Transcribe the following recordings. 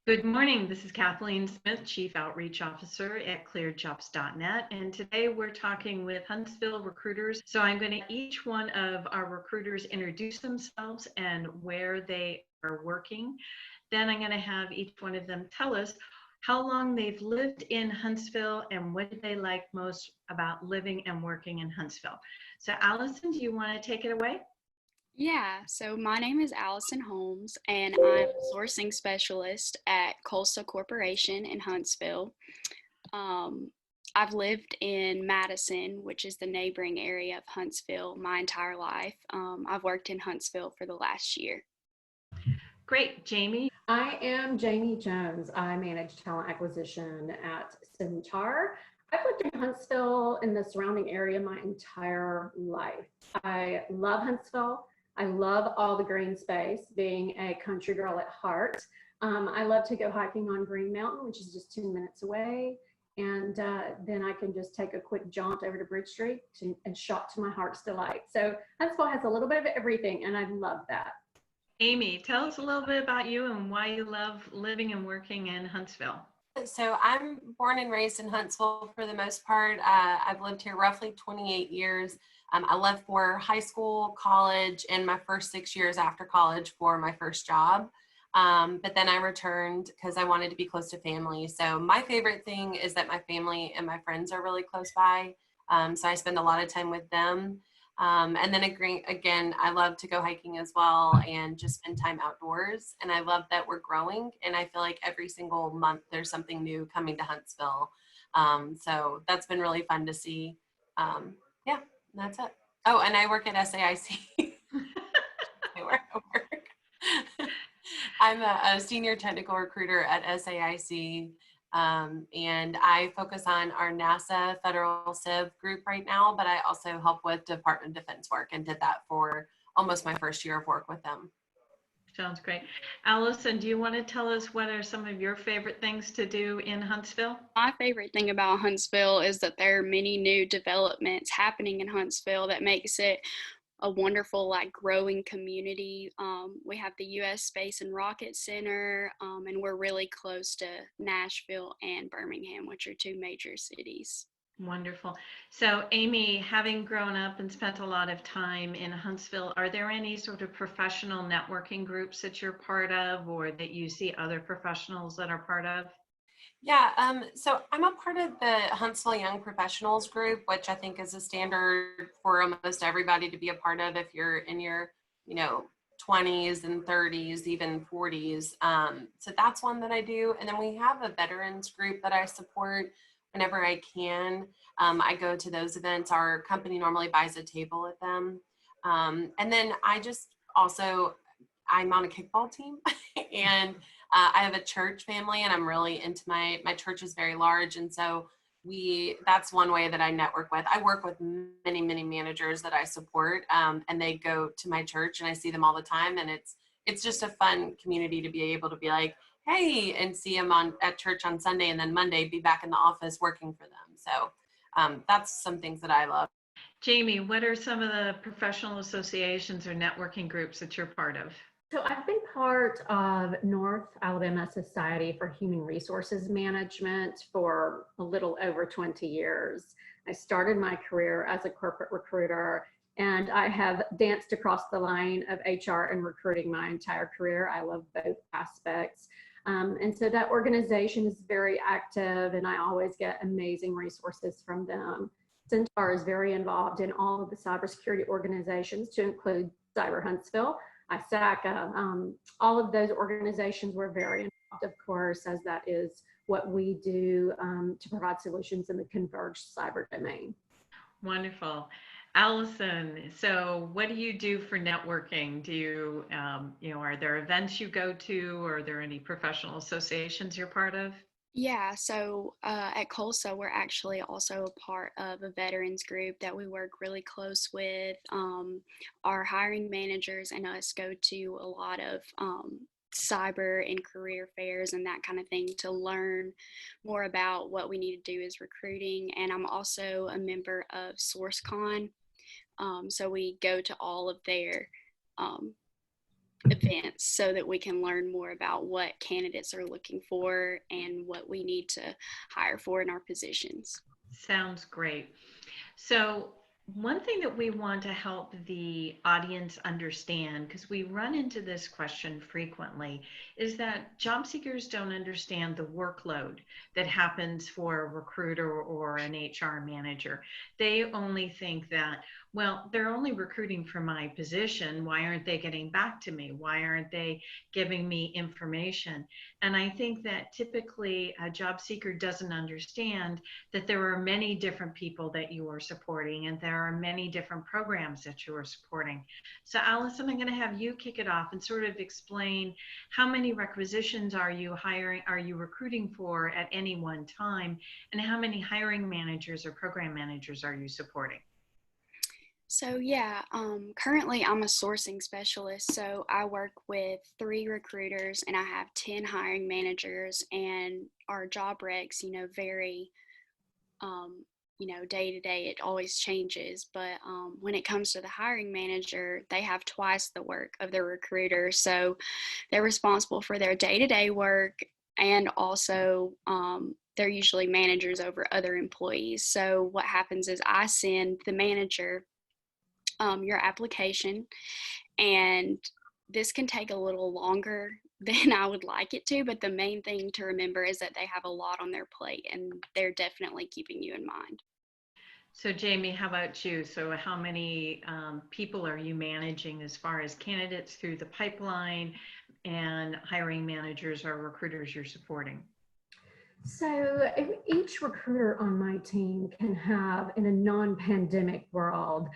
Good morning. This is Kathleen Smith, Chief Outreach Officer at ClearedJobs.Net. And today we're talking with Huntsville recruiters. So I'm going to each one of our recruiters introduce themselves and where they are working. Then I'm going to have each one of them tell us how long they've lived in Huntsville and what did they like most about living and working in Huntsville. So Allyson, do you want to take it away? Yeah, so my name is Allyson Holmes, and I'm a sourcing specialist at COLSA Corporation in Huntsville. Um, I've lived in Madison, which is the neighboring area of Huntsville, my entire life. I've worked in Huntsville for the last year. Great. Jamie? I am Jamie Jones. I manage talent acquisition at Sentar. I've lived in Huntsville in the surrounding area my entire life. I love Huntsville. I love all the green space, being a country girl at heart. I love to go hiking on Green Mountain, which is just 10 minutes away. And then I can just take a quick jaunt over to Bridge Street and shop to my heart's delight. So Huntsville has a little bit of everything, and I love that. Amy, tell us a little bit about you and why you love living and working in Huntsville. So I'm born and raised in Huntsville for the most part. I've lived here roughly 28 years. I left for high school, college, and my first 6 years after college for my first job. But then I returned because I wanted to be close to family. So my favorite thing is that my family and my friends are really close by. So I spend a lot of time with them. And then again, I love to go hiking as well and just spend time outdoors. And I love that we're growing. And I feel like every single month there's something new coming to Huntsville. So that's been really fun to see. Yeah, that's it. Oh, and I work at SAIC. Where I work. I'm a senior technical recruiter at SAIC. And I focus on our NASA Federal Civ group right now, but I also help with Department of Defense work and did that for almost my first year of work with them. Sounds great. Allyson, do you want to tell us what are some of your favorite things to do in Huntsville? My favorite thing about Huntsville is that there are many new developments happening in Huntsville that makes it a wonderful growing community. We have the U.S. Space and Rocket Center, and we're really close to Nashville and Birmingham, which are two major cities. Wonderful. So Amy, having grown up and spent a lot of time in Huntsville, are there any sort of professional networking groups that you're part of or that you see other professionals that are part of? Yeah, so I'm a part of the Huntsville Young Professionals group, which I think is a standard for almost everybody to be a part of if you're in your, 20s and 30s, even 40s. So that's one that I do. And then we have a veterans group that I support whenever I can. I go to those events. Our company normally buys a table at them. And then I'm on a kickball team and I have a church family and I'm really into my church is very large. And so that's one way that I network with. I work with many, many managers that I support and they go to my church and I see them all the time. And it's just a fun community to be able to be like, hey, and see them at church on Sunday and then Monday be back in the office working for them. So that's some things that I love. Jamie, what are some of the professional associations or networking groups that you're part of? So I've been part of North Alabama Society for Human Resources Management for a little over 20 years. I started my career as a corporate recruiter and I have danced across the line of HR and recruiting my entire career. I love both aspects. And so that organization is very active and I always get amazing resources from them. Sentar is very involved in all of the cybersecurity organizations to include Cyber Huntsville, ISAC, all of those organizations were very involved, of course, as that is what we do to provide solutions in the converged cyber domain. Wonderful. Allyson, so what do you do for networking? Do you, are there events you go to, or are there any professional associations you're part of? Yeah, so at COLSA, we're actually also a part of a veterans group that we work really close with. Our hiring managers and us go to a lot of cyber and career fairs and that kind of thing to learn more about what we need to do as recruiting. And I'm also a member of SourceCon, so we go to all of their events so that we can learn more about what candidates are looking for and what we need to hire for in our positions. Sounds great. So one thing that we want to help the audience understand, because we run into this question frequently, is that job seekers don't understand the workload that happens for a recruiter or an HR manager. They only think that, well, they're only recruiting for my position. Why aren't they getting back to me? Why aren't they giving me information? And I think that typically a job seeker doesn't understand that there are many different people that you are supporting and there are many different programs that you are supporting. So Allyson, I'm going to have you kick it off and sort of explain how many requisitions are you recruiting for at any one time, and how many hiring managers or program managers are you supporting? So yeah, currently I'm a sourcing specialist. So I work with 3 recruiters and I have 10 hiring managers, and our job recs, vary, day to day. It always changes. But when it comes to the hiring manager, they have twice the work of the recruiter. So they're responsible for their day-to-day work, and also they're usually managers over other employees. So what happens is I send the manager your application, and this can take a little longer than I would like it to, but the main thing to remember is that they have a lot on their plate and they're definitely keeping you in mind. So Jamie, how about you? So how many people are you managing as far as candidates through the pipeline and hiring managers or recruiters you're supporting? So each recruiter on my team can have, in a non-pandemic world,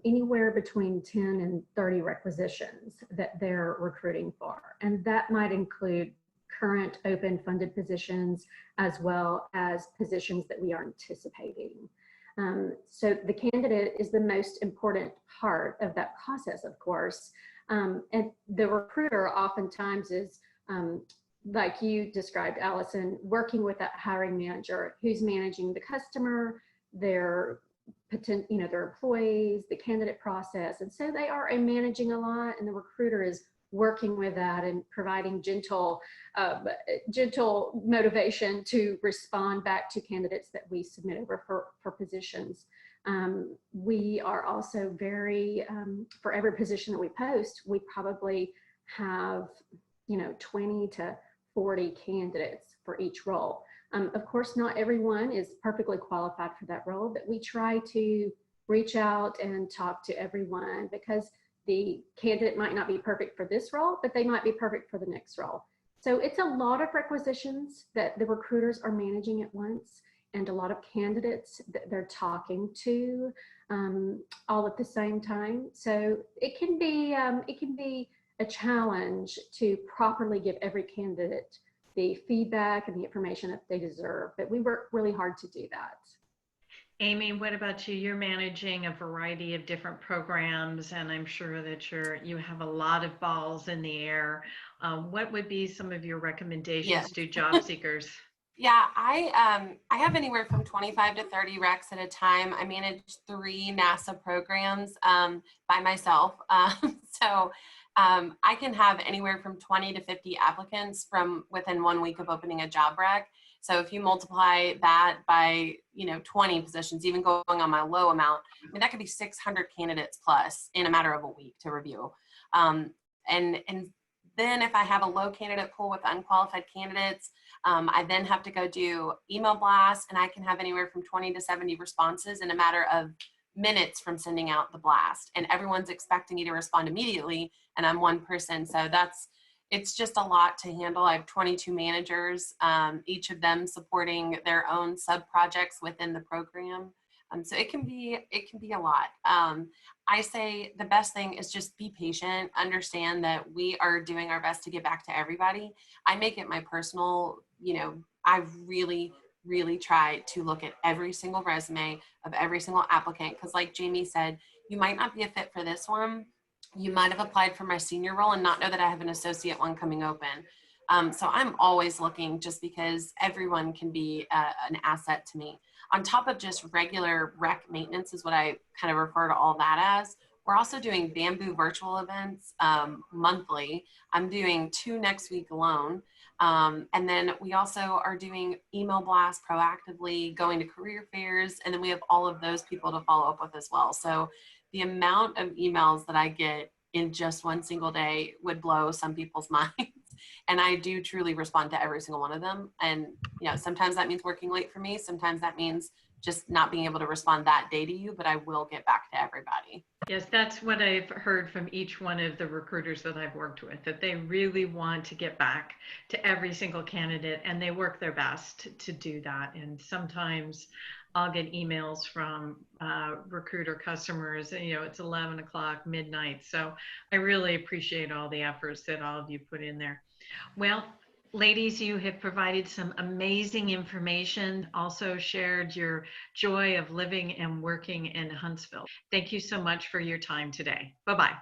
anywhere between 10 and 30 requisitions that they're recruiting for. And that might include current open funded positions as well as positions that we are anticipating. So the candidate is the most important part of that process, of course. And the recruiter oftentimes is, like you described, Allyson, working with that hiring manager who's managing the customer, their their employees, the candidate process. And so they are managing a lot, and the recruiter is working with that and providing gentle motivation to respond back to candidates that we submit over for positions. We are also very, for every position that we post, we probably have 20 to 40 candidates for each role. Of course, not everyone is perfectly qualified for that role, but we try to reach out and talk to everyone, because the candidate might not be perfect for this role, but they might be perfect for the next role. So it's a lot of requisitions that the recruiters are managing at once, and a lot of candidates that they're talking to all at the same time. So it can be a challenge to properly give every candidate the feedback and the information that they deserve, but we work really hard to do that. Amy, what about you? You're managing a variety of different programs, and I'm sure that you have a lot of balls in the air. What would be some of your recommendations to job seekers? Yeah, I have anywhere from 25 to 30 recs at a time. I manage 3 NASA programs by myself. So I can have anywhere from 20 to 50 applicants from within 1 week of opening a job rec. So if you multiply that by 20 positions, even going on my low amount, I mean, that could be 600 candidates plus in a matter of a week to review. And then if I have a low candidate pool with unqualified candidates, I then have to go do email blasts, and I can have anywhere from 20 to 70 responses in a matter of minutes from sending out the blast. And everyone's expecting you to respond immediately, and I'm one person. So it's just a lot to handle. I have 22 managers, each of them supporting their own sub projects within the program. So it can be a lot. I say the best thing is just be patient, understand that we are doing our best to get back to everybody. I make it my personal, I really try to look at every single resume of every single applicant, because like Jamie said, you might not be a fit for this one. You might have applied for my senior role and not know that I have an associate one coming open. So I'm always looking, just because everyone can be an asset to me. On top of just regular rec maintenance is what I kind of refer to all that as. We're also doing bamboo virtual events monthly. I'm doing 2 next week alone. And then we also are doing email blasts proactively, going to career fairs, and then we have all of those people to follow up with as well. So the amount of emails that I get in just one single day would blow some people's minds. And I do truly respond to every single one of them. And, you know, sometimes that means working late for me. Sometimes that means just not being able to respond that day to you, but I will get back to everybody. Yes, that's what I've heard from each one of the recruiters that I've worked with, that they really want to get back to every single candidate, and they work their best to do that. And sometimes I'll get emails from recruiter customers, you know, it's 11 o'clock, midnight. So I really appreciate all the efforts that all of you put in there. Well, ladies, you have provided some amazing information, also shared your joy of living and working in Huntsville. Thank you so much for your time today. Bye-bye.